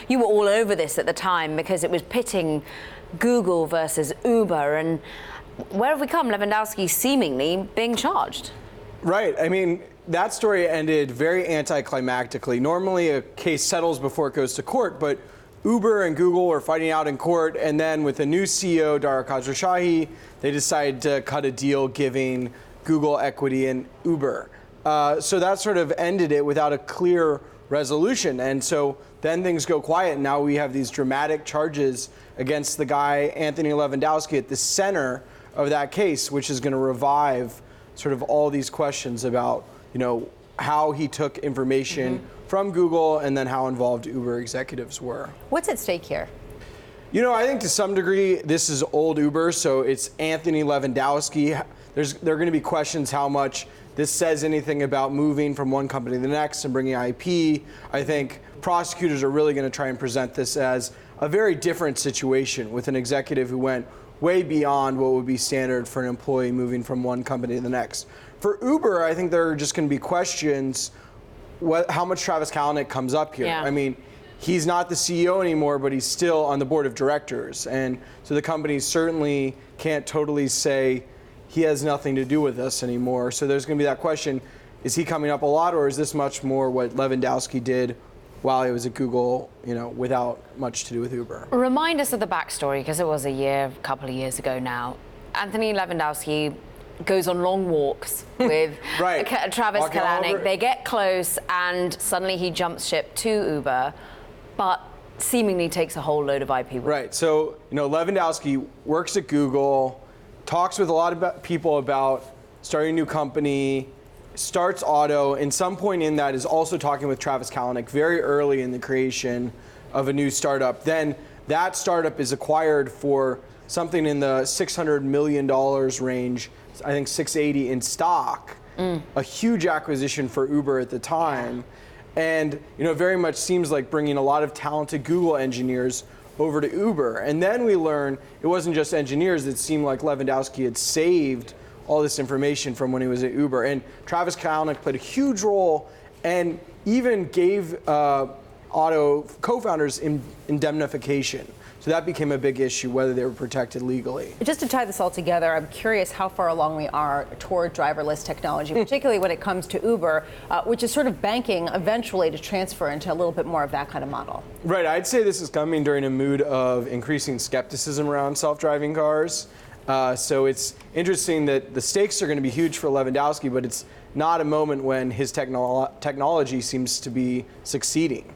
you were all over this at the time because it was pitting Google versus Uber, and where have we come? Levandowski seemingly being charged. Right. I mean, that story ended very anticlimactically. Normally, a case settles before it goes to court, but Uber and Google were fighting out in court, and then with the new CEO, Dara Khosrowshahi, they decided to cut a deal giving Google equity in Uber. So that sort of ended it without a clear resolution. And so then things go quiet, and now we have these dramatic charges against the guy, Anthony Levandowski, at the center of that case, which is going to revive sort of all these questions about, how he took information from Google and then how involved Uber executives were. What's at stake here? I think to some degree this is old Uber, so it's Anthony Levandowski. There are going to be questions how much this says anything about moving from one company to the next and bringing IP. I think prosecutors are really going to try and present this as a very different situation with an executive who went way beyond what would be standard for an employee moving from one company to the next. For Uber, I think there are just going to be questions how much Travis Kalanick comes up here. Yeah. I mean, he's not the CEO anymore, but he's still on the board of directors. And so the company certainly can't totally say he has nothing to do with us anymore. So there's going to be that question, is he coming up a lot, or is this much more what Levandowski did while he was at Google, without much to do with Uber? Remind us of the backstory, because it was a couple of years ago now. Anthony Levandowski goes on long walks with right. Travis Walking Kalanick. They get close, and suddenly he jumps ship to Uber, but seemingly takes a whole load of IP. Right. So, Levandowski works at Google, talks with a lot of people about starting a new company, starts Auto, and some point in that is also talking with Travis Kalanick very early in the creation of a new startup. Then that startup is acquired for something in the $600 million range, I think 680 in stock, a huge acquisition for Uber at the time. And, it very much seems like bringing a lot of talented Google engineers over to Uber. And then we learn it wasn't just engineers. It seemed like Levandowski had saved all this information from when he was at Uber. And Travis Kalanick played a huge role and even gave Auto co-founders indemnification. So that became a big issue, whether they were protected legally. Just to tie this all together, I'm curious how far along we are toward driverless technology, particularly when it comes to Uber, which is sort of banking eventually to transfer into a little bit more of that kind of model. Right. I'd say this is coming during a mood of increasing skepticism around self-driving cars. So it's interesting that the stakes are going to be huge for Levandowski, but it's not a moment when his technology seems to be succeeding.